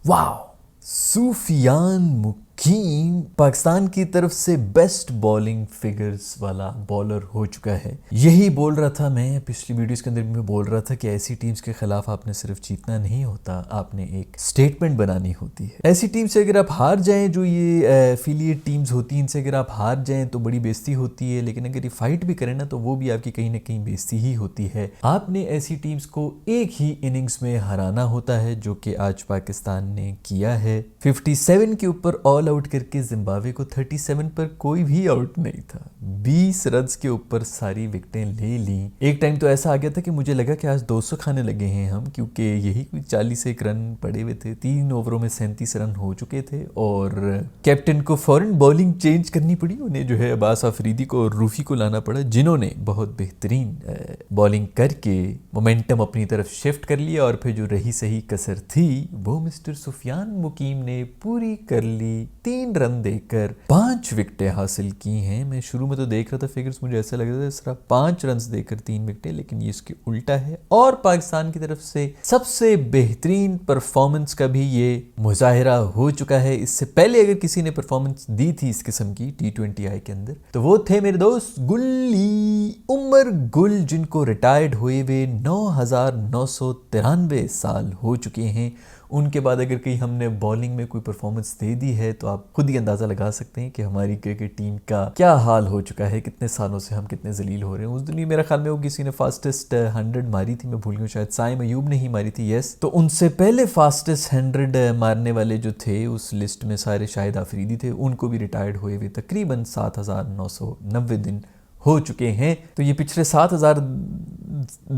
वाह, सूफियान मुकीम पाकिस्तान की तरफ से बेस्ट बॉलिंग फिगर्स वाला बॉलर हो चुका है। यही बोल रहा था मैं पिछली वीडियोस के अंदर भी, मैं बोल रहा था कि ऐसी टीम्स के खिलाफ आपने सिर्फ जीतना नहीं होता, आपने एक स्टेटमेंट बनानी होती है। ऐसी टीम से अगर आप हार जाएं, जो ये एफिलिएट टीम्स होती हैं, इनसे अगर आप हार जाएं तो बड़ी बेइज्जती होती है, लेकिन अगर ये फाइट भी करें ना तो वो भी आपकी कहीं ना कहीं बेइज्जती ही होती है। आपने ऐसी टीम्स को एक ही इनिंग्स में हराना होता है, जो कि आज पाकिस्तान ने किया है। 57 के ऊपर ऑल आउट करके जिम्बाब्वे को 37 पर कोई भी आउट नहीं था। 20 रन्स के ऊपर सारी विकेटें ले ली। एक टाइम तो ऐसा आ गया था कि मुझे लगा कि आज 200 खाने लगे हैं हम, क्योंकि यही कोई 41 रन पड़े हुए थे। 3 ओवरों में 37 रन हो चुके थे और कैप्टन को फौरन बॉलिंग चेंज करनी पड़ी। उन्हें जो है अब्बास अफरीदी को और रूफी को लाना पड़ा, जिन्होंने बहुत बेहतरीन बॉलिंग करके मोमेंटम अपनी तरफ शिफ्ट कर लिया और फिर जो रही सही कसर थी वो मिस्टर सुफियान मुकीम ने पूरी कर ली। 3 रन देकर 5 विकेटें हासिल की हैं। मैं शुरू में तो देख रहा था फिगर्स, मुझे ऐसा लग रहा था सिर्फ 5 रन देकर 3 विकेटें, लेकिन ये इसके उल्टा है। और पाकिस्तान की तरफ से सबसे बेहतरीन परफॉर्मेंस का भी ये मुजाहिरा हो चुका है। इससे पहले अगर किसी ने परफॉर्मेंस दी थी इस किस्म की T20I के अंदर तो वो थे मेरे दोस्त गुल्ली उमर गुल, जिनको रिटायर्ड हुए हुए 9,993 साल हो चुके हैं। उनके बाद अगर कहीं हमने बॉलिंग में कोई परफॉर्मेंस दे दी है तो आप खुद ही अंदाज़ा लगा सकते हैं कि हमारी क्रिकेट टीम का क्या हाल हो चुका है। कितने सालों से हम कितने जलील हो रहे हैं। उस दिन मेरा ख्याल में वो किसी ने फास्टेस्ट 100 मारी थी, मैं भूल गया, शायद साइम अयूब ने ही मारी थी। यस, तो उनसे पहले फास्टेस्ट 100 मारने वाले जो थे उस लिस्ट में सारे शाहिद आफरीदी थे। उनको भी रिटायर्ड हुए हुए तकरीबन 7,990 दिन हो चुके हैं। तो ये पिछले 7,000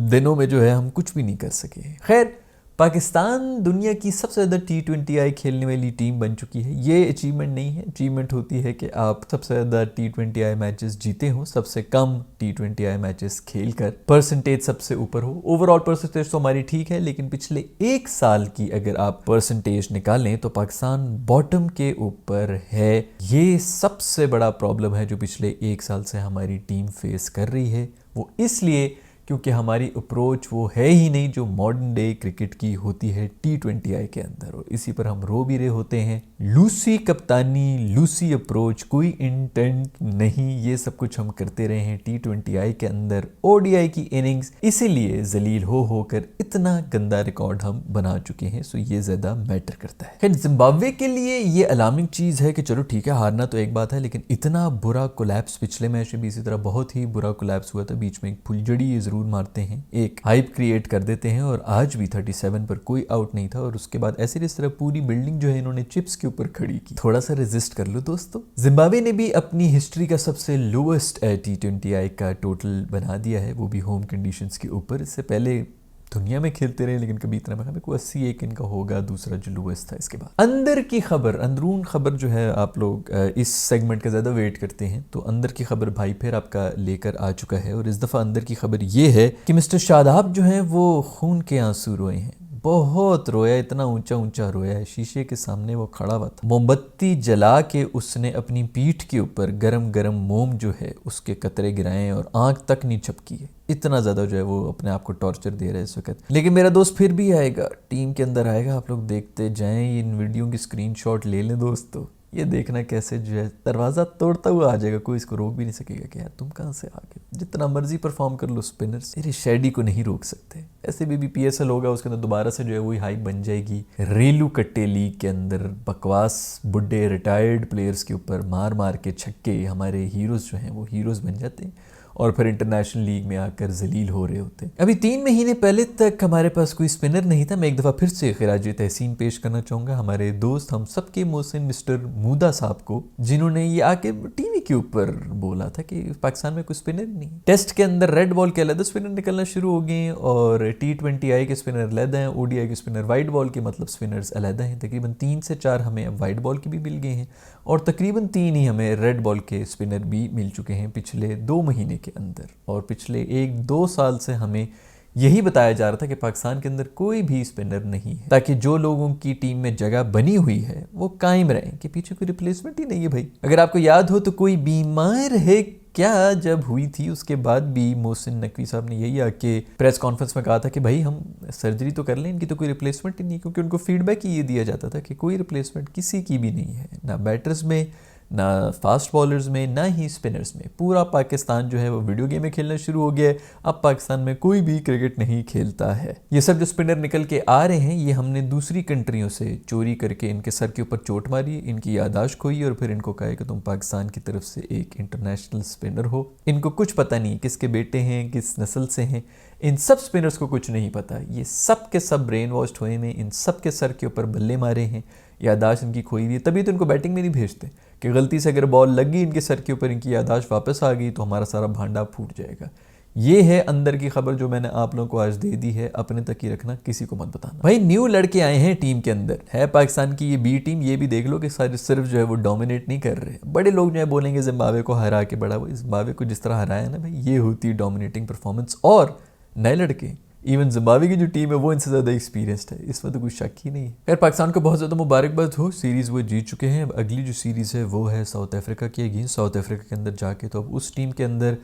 दिनों में जो है हम कुछ भी नहीं कर सके। खैर, पाकिस्तान दुनिया की सबसे ज़्यादा T20I खेलने वाली टीम बन चुकी है। ये अचीवमेंट नहीं है। अचीवमेंट होती है कि आप सबसे ज़्यादा T20I मैचेस जीते हो, सबसे कम T20I मैचेस खेलकर परसेंटेज सबसे ऊपर हो। ओवरऑल परसेंटेज तो हमारी ठीक है, लेकिन पिछले 1 साल की अगर आप परसेंटेज निकालें तो पाकिस्तान बॉटम के ऊपर है। ये सबसे बड़ा प्रॉब्लम है जो पिछले 1 साल से हमारी टीम फेस कर रही है। वो इसलिए क्योंकि हमारी अप्रोच वो है ही नहीं जो मॉडर्न डे क्रिकेट की होती है T20I के अंदर, और इसी पर हम रो भी रहे होते हैं। लूसी कप्तानी, लूसी अप्रोच, कोई इंटेंट नहीं, ये सब कुछ हम करते रहे हैं T20I के अंदर। ODI की इनिंग्स इसीलिए जलील हो होकर इतना गंदा रिकॉर्ड हम बना चुके हैं, सो ये ज्यादा मैटर करता है। खैर, जिम्बाब्वे के लिए ये अलार्मिंग चीज है कि चलो ठीक है, हारना तो एक बात है, लेकिन इतना बुरा कोलैप्स पिछले मैच में भी इसी तरह बहुत ही बुरा कोलैप्स हुआ था। बीच में एक फुलझड़ी जरूर मारते हैं, एक हाइप क्रिएट कर देते हैं, और आज भी 37 पर कोई आउट नहीं था। और उसके बाद ऐसे इस तरह पूरी बिल्डिंग जो है इन्होंने चिप्स के ऊपर खड़ी की। थोड़ा सा रेजिस्ट कर लो दोस्तों। जिम्बाब्वे ने भी अपनी हिस्ट्री का सबसे लोएस्ट T20I का टोटल बना दिया है, वो भी होम कंडीशंस के ऊपर। इससे पहले दुनिया में खेलते रहे लेकिन कभी इतना मैं कोई 81 इनका होगा, दूसरा जो लोएस्ट था। इसके बाद अंदर की खबर, अंदरून खबर जो है, आप लोग इस सेगमेंट का ज़्यादा वेट करते हैं, तो अंदर की खबर भाई फिर आपका लेकर आ चुका है। और इस दफ़ा अंदर की खबर ये है कि मिस्टर शादाब जो है वो खून के आंसू रोए हैं। बहुत रोया, इतना ऊंचा ऊंचा रोया है। शीशे के सामने वो खड़ा हुआ था, मोमबत्ती जला के उसने अपनी पीठ के ऊपर गरम गरम मोम जो है उसके कतरे गिराए और आंख तक नहीं झपकी है। इतना ज़्यादा जो है वो अपने आप को टॉर्चर दे रहा है इस वक्त। लेकिन मेरा दोस्त फिर भी आएगा, टीम के अंदर आएगा। आप लोग देखते जाएं, इन वीडियो की स्क्रीनशॉट ले लें दोस्तों। ये देखना कैसे जो है दरवाज़ा तोड़ता हुआ आ जाएगा, कोई इसको रोक भी नहीं सकेगा कि यार तुम कहाँ से आ गए। जितना मर्जी परफॉर्म कर लो स्पिनर्स, मेरे शेडी को नहीं रोक सकते। ऐसे भी PSL होगा, उसके अंदर दोबारा से जो है वही हाइप बन जाएगी। रेलू कट्टे लीग के अंदर बकवास बुड्ढे रिटायर्ड प्लेयर्स के ऊपर मार मार के छक्के हमारे हीरोज़ जो हैं वो हीरोज़ बन जाते हैं और फिर इंटरनेशनल लीग में आकर जलील हो रहे होते हैं। अभी 3 महीने पहले तक हमारे पास कोई स्पिनर नहीं था। मैं एक दफ़ा फिर से खिराज तहसीन पेश करना चाहूँगा हमारे दोस्त, हम सबके मोहसिन मिस्टर मूदा साहब को, जिन्होंने ये आके टीवी के ऊपर बोला था कि पाकिस्तान में कोई स्पिनर नहीं। टेस्ट के अंदर रेड बॉल के अलग स्पिनर निकलना शुरू हो गए और T20I के स्पिनर अलग हैं, ODI के स्पिनर वाइट बॉल के मतलब स्पिनर्स अलग हैं। तकरीबन 3 से 4 हमें अब वाइट बॉल के भी मिल गए हैं और तकरीबन 3 ही हमें रेड बॉल के स्पिनर भी मिल चुके हैं पिछले 2 महीने के अंदर। और पिछले 1-2 साल से हमें यही बताया जा रहा था कि पाकिस्तान के अंदर कोई भी स्पिनर नहीं है, ताकि जो लोगों की टीम में जगह बनी हुई है वो कायम रहें, कि पीछे कोई रिप्लेसमेंट ही नहीं है भाई। अगर आपको याद हो तो कोई बीमार है क्या जब हुई थी उसके बाद भी मोहसिन नकवी साहब ने यही आके प्रेस कॉन्फ्रेंस में कहा था कि भाई हम सर्जरी तो कर लें, इनकी तो कोई रिप्लेसमेंट ही नहीं, क्योंकि उनको फीडबैक ही ये दिया जाता था कि कोई रिप्लेसमेंट किसी की भी नहीं है, ना बैटर्स में, ना फास्ट बॉलर्स में, ना ही स्पिनर्स में। पूरा पाकिस्तान जो है वो वीडियो गेम में खेलना शुरू हो गया है। अब पाकिस्तान में कोई भी क्रिकेट नहीं खेलता है। ये सब जो स्पिनर निकल के आ रहे हैं, ये हमने दूसरी कंट्रियों से चोरी करके इनके सर के ऊपर चोट मारी, इनकी यादाश्त खोई और फिर इनको कहा कि तुम पाकिस्तान की तरफ से एक इंटरनेशनल स्पिनर हो। इनको कुछ पता नहीं किसके बेटे हैं, किस नस्ल से हैं। इन सब स्पिनर्स को कुछ नहीं पता। ये सब के सब ब्रेन वॉश्ड हुए हैं, इन सब के सर के ऊपर बल्ले मारे हैं, यादाश्त इनकी खोई हुई है। तभी तो इनको बैटिंग में नहीं भेजते कि गलती से अगर बॉल लग गई इनके सर के ऊपर, इनकी यादाश्त वापस आ गई तो हमारा सारा भांडा फूट जाएगा। ये है अंदर की खबर जो मैंने आप लोगों को आज दे दी है। अपने तक ही रखना, किसी को मत बताना। भाई न्यू लड़के आए हैं टीम के अंदर, है पाकिस्तान की ये बी टीम। ये भी देख लो कि सारे सिर्फ जो है वो डोमिनेट नहीं कर रहे। बड़े लोग जो है बोलेंगे जिम्बाब्वे को हरा के बड़ा, वो जिम्बाब्वे को जिस तरह हराया ना भाई, ये होती है डोमिनेटिंग परफॉर्मेंस। और नए लड़के, इवन जिम्बाब्वे की जो टीम है वो इनसे ज़्यादा एक्सपीरियंस्ड है, इसमें तो कोई शक ही नहीं है। खैर पाकिस्तान को बहुत ज़्यादा मुबारकबाद हो, सीरीज़ वो जीत चुके हैं। अब अगली जो सीरीज़ है वो है साउथ अफ्रीका की अगेंस्ट। साउथ अफ्रीका के अंदर जाके तो अब उस टीम के अंदर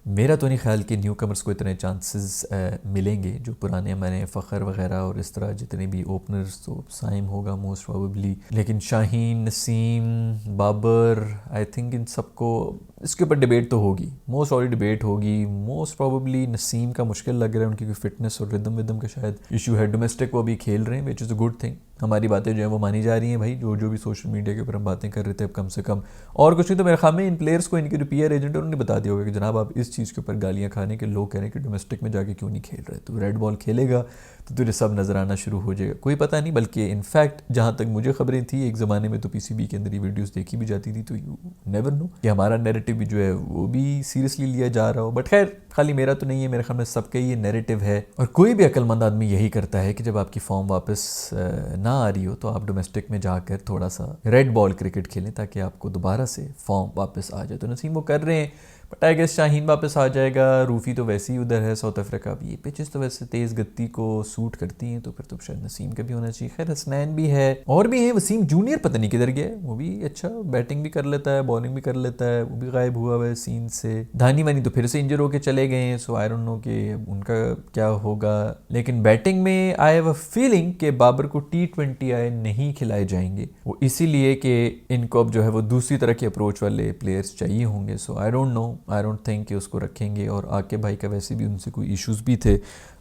मेरा तो नहीं ख्याल कि न्यू कमर्स को इतने चांसेस मिलेंगे। जो पुराने हमारे फ़खर वगैरह और इस तरह जितने भी ओपनर्स, तो साइम होगा मोस्ट प्रोबेबली, लेकिन शाहीन, नसीम, बाबर, आई थिंक इन सबको इसके ऊपर डिबेट तो होगी, मोस्ट प्रोबेबली डिबेट होगी। मोस्ट प्रोबेबली नसीम का मुश्किल लग रहा है, उनकी फिटनेस और रिदम विदम का शायद इशू है। डोमेस्टिक वो अभी खेल रहे हैं, which is a good thing. हमारी बातें जो है वो मानी जा रही हैं भाई, जो भी सोशल मीडिया के ऊपर हम बातें कर रहे थे, अब कम से कम और कुछ नहीं तो मेरे ख्याल में इन प्लेयर्स को इनके जो पीआर एजेंट है उन्होंने बता दिया होगा कि जनाब आप इस चीज़ के ऊपर गालियाँ खाने के लोग कह रहे हैं कि डोमेस्टिक में जाके क्यों नहीं खेल रहे, तो रेड बॉल खेलेगा तो तुझे सब नज़र आना शुरू हो जाएगा। कोई पता नहीं, बल्कि इनफैक्ट जहाँ तक मुझे खबरें थी एक ज़माने में तो पीसीबी के अंदर ये वीडियोस देखी भी जाती थी, तो यू नेवर नो कि हमारा नैरेटिव भी जो है वो भी सीरियसली लिया जा रहा हो। बट खैर खाली मेरा तो नहीं है, मेरे ख्याल में सबका ये नैरेटिव है। और कोई भी अक्लमंद आदमी यही करता है कि जब आपकी फॉर्म वापस ना आ रही हो तो आप डोमेस्टिक में जाकर थोड़ा सा रेड बॉल क्रिकेट खेलें ताकि आपको दोबारा से फॉर्म वापस आ जाए। तो नसीम वो कर रहे हैं, बट आई गेस शाहीन वापस आ जाएगा। रूफी तो वैसे ही उधर है साउथ अफ्रीका। ये पिचेस तो वैसे तेज़ गति को सूट करती हैं, तो फिर तो शायद नसीम का भी होना चाहिए। खैर हसनैन भी है और भी है। वसीम जूनियर पता नहीं किधर गया है, वो भी अच्छा बैटिंग भी कर लेता है, बॉलिंग भी कर लेता है, वो भी गायब हुआ है सीन से। धानी वानी तो फिर से इंजर होके चले गए हैं, सो आई डोंट नो कि उनका क्या होगा। लेकिन बैटिंग में आई हैव अ फीलिंग कि बाबर को T20 आए नहीं खिलाए जाएंगे, वो इसीलिए कि इनको अब जो है वो दूसरी तरह के अप्रोच वाले प्लेयर्स चाहिए होंगे। सो आई डोंट थिंक कि उसको रखेंगे। और आके भाई का वैसे भी उनसे कोई इश्यूज भी थे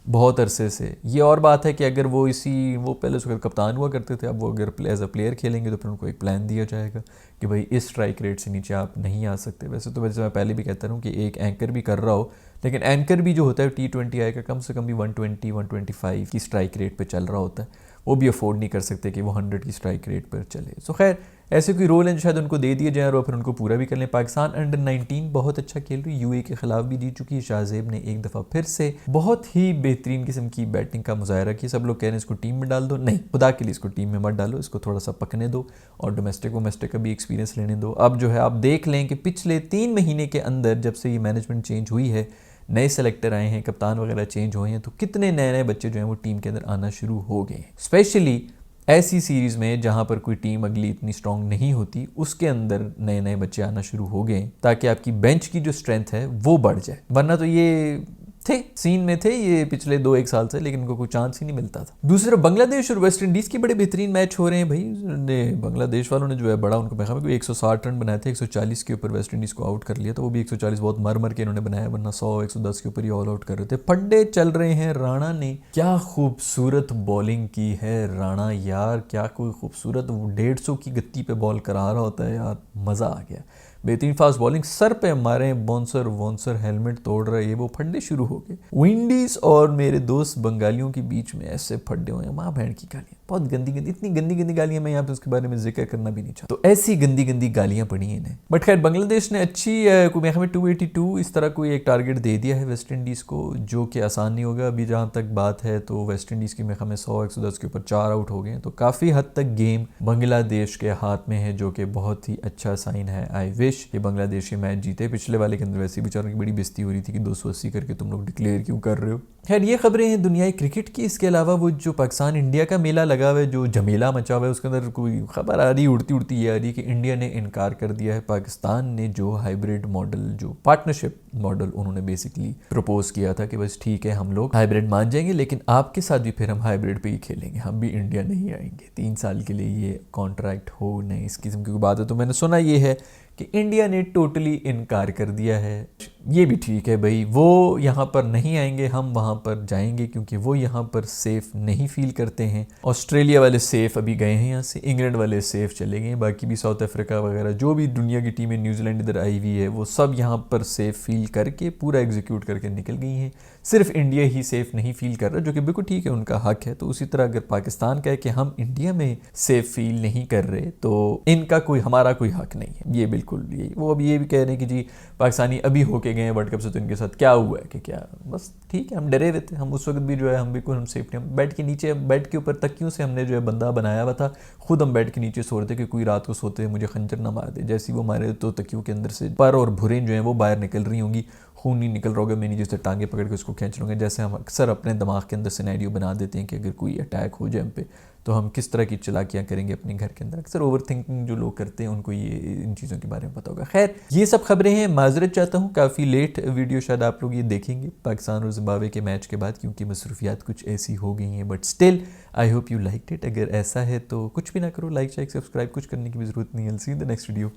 बहुत अरसे से। ये और बात है कि अगर वो वो पहले उसके कप्तान हुआ करते थे, अब वो अगर एज अ प्लेयर खेलेंगे तो फिर उनको एक प्लान दिया जाएगा कि भाई इस स्ट्राइक रेट से नीचे आप नहीं आ सकते। वैसे तो मैं पहले भी कहता हूँ कि एक एंकर भी कर रहा हो, लेकिन एंकर भी जो होता है T20 आएगा कम से कम भी 120-125 की स्ट्राइक रेट पर चल रहा होता है, वो भी अफोर्ड नहीं कर सकते कि वो 100 की स्ट्राइक रेट पर चले। सो खैर ऐसे कोई रोल है जो शायद उनको दे दिए जाए और फिर उनको पूरा भी कर लें। पाकिस्तान अंडर 19 बहुत अच्छा खेल रही, यूएई के खिलाफ भी जीत चुकी है। शाहजेब ने एक दफ़ा फिर से बहुत ही बेहतरीन किस्म की बैटिंग का मुजाहरा किया। सब लोग कह रहे हैं इसको टीम में डाल दो, नहीं खुदा के लिए इसको टीम में मत डालो, इसको थोड़ा सा पकने दो और डोमेस्टिक का भी एक्सपीरियंस लेने दो। अब जो है आप देख लें कि पिछले 3 महीने के अंदर जब से ये मैनेजमेंट चेंज हुई है, नए सेलेक्टर आए हैं, कप्तान वगैरह चेंज हुए हैं, तो कितने नए नए बच्चे जो हैं वो टीम के अंदर आना शुरू हो गए हैं। स्पेशली ऐसी सीरीज़ में जहां पर कोई टीम अगली इतनी स्ट्रांग नहीं होती, उसके अंदर नए नए बच्चे आना शुरू हो गए ताकि आपकी बेंच की जो स्ट्रेंथ है वो बढ़ जाए। वरना तो ये सीन में थे ये पिछले 2-1 साल से, लेकिन उनको कोई चांस ही नहीं मिलता था। दूसरा बांग्लादेश और वेस्ट इंडीज़ के बड़े बेहतरीन मैच हो रहे हैं भाई। बांग्लादेश वालों ने जो है बड़ा उनको मैं कोई 160 रन बनाए थे, 140 के ऊपर वेस्ट इंडीज़ को आउट कर लिया था। वो भी 140 बहुत मर के इन्होंने बनाया, वरना 100-110 के ऊपर ही ऑल आउट कर रहे थे। फंडे चल रहे हैं। राणा ने क्या खूबसूरत बॉलिंग की है। राणा यार क्या कोई खूबसूरत 150 की गति पे बॉल करा रहा होता है यार, मज़ा आ गया। बेहतरीन फास्ट बॉलिंग, सर पे मारे बाउंसर हेलमेट तोड़ रहे, ये वो फंडे शुरू हो गए। विंडीज और मेरे दोस्त बंगालियों के बीच में ऐसे फंडे हुए हैं, माँ बहन की गालियाँ, बहुत गंदी इतनी गंदी गालियाँ, मैं यहाँ पे उसके बारे में जिक्र करना भी नहीं चाहता। तो ऐसी गंदी गालियाँ पड़ी हैं इन्हें। बट खैर बांग्लादेश ने अच्छी कोई मैं 282 इस तरह कोई एक टारगेट दे दिया है वेस्ट इंडीज़ को, जो कि आसान नहीं होगा। अभी जहाँ तक बात है तो वेस्ट इंडीज़ की मैं 100-110 के ऊपर 4 आउट हो गए हैं, तो काफ़ी हद तक गेम बांग्लादेश के हाथ में है, जो कि बहुत ही अच्छा साइन है। आई विश कि बांग्लादेश ये मैच जीते। पिछले वाले के अंदर वैसे बेचारों की बड़ी बेइज्जती हो रही थी कि 280 करके तुम लोग डिक्लेयर क्यों कर रहे हो। खैर ये खबरें हैं दुनियाई क्रिकेट की। इसके अलावा वो जो पाकिस्तान इंडिया का मेला लगा लगा हुआ है, जो झमेला मचा हुआ है, उसके अंदर कोई खबर आ रही उड़ती उड़ती ये आ रही है कि इंडिया ने इनकार कर दिया है। पाकिस्तान ने जो हाइब्रिड मॉडल, जो पार्टनरशिप मॉडल उन्होंने बेसिकली प्रपोज किया था कि बस ठीक है हम लोग हाइब्रिड मान जाएंगे, लेकिन आपके साथ भी फिर हम हाइब्रिड पे ही खेलेंगे, हम भी इंडिया नहीं आएंगे 3 साल के लिए, ये कॉन्ट्रैक्ट हो नहीं, इस किस्म की बात है। तो मैंने सुना ये है कि इंडिया ने टोटली इनकार कर दिया है। ये भी ठीक है भाई, वो यहाँ पर नहीं आएंगे, हम वहाँ पर जाएंगे, क्योंकि वो यहाँ पर सेफ़ नहीं फील करते हैं। ऑस्ट्रेलिया वाले सेफ़ अभी गए हैं यहाँ से, इंग्लैंड वाले सेफ़ चले गए हैं, बाकी भी साउथ अफ्रीका वगैरह जो भी दुनिया की टीमें, न्यूजीलैंड इधर आई हुई है, वो सब यहाँ पर सेफ़ फील करके पूरा एग्जीक्यूट करके निकल गई हैं। सिर्फ इंडिया ही सेफ़ नहीं फील कर रहा, जो कि बिल्कुल ठीक है, उनका हक है। तो उसी तरह अगर पाकिस्तान कहे कि हम इंडिया में सेफ़ फील नहीं कर रहे, तो इनका कोई, हमारा कोई हक नहीं है। ये बिल्कुल, ये वो अब ये भी कह रहे हैं कि जी पाकिस्तानी अभी होके गए हैं वर्ल्ड कप से, तो इनके साथ क्या हुआ है कि क्या, बस ठीक है, हम डरे हुए थे, हम उस वक्त भी जो है हम बिल्कुल हम सेफ्टी, हम बेड के नीचे, बेड के ऊपर तकियों से हमने जो है बंदा बनाया हुआ था, खुद हम बेड के नीचे सो रहे थे कि कोई रात को सोते मुझे खंजर ना मार दे। जैसे वो हमारे तो तकियों के अंदर से पर और भुरें जो हैं वो बाहर निकल रही होंगी, खून नहीं निकल रहा होगा, मैं नीचे से टांगे पकड़ के उसको खींच लूँगा। जैसे हम अक्सर अपने दिमाग के अंदर सिनेरियो बना देते हैं कि अगर कोई अटैक हो जाए हम पे, तो हम किस तरह की चालाकियाँ करेंगे अपने घर के अंदर। अक्सर ओवर थिंकिंग जो लोग करते हैं उनको ये इन चीज़ों के बारे में पता होगा। खैर, ये सब खबरें हैं, माजरत चाहता हूँ, काफ़ी लेट वीडियो शायद आप लोग ये देखेंगे पाकिस्तान और जिम्बाब्वे के मैच के बाद, क्योंकि मसरूफियात कुछ ऐसी हो गई हैं, but still I hope you like it. अगर ऐसा है तो कुछ भी ना करो, लाइक शेयर सब्सक्राइब कुछ करने की भी ज़रूरत नहीं है। सी इन द नेक्स्ट वीडियो।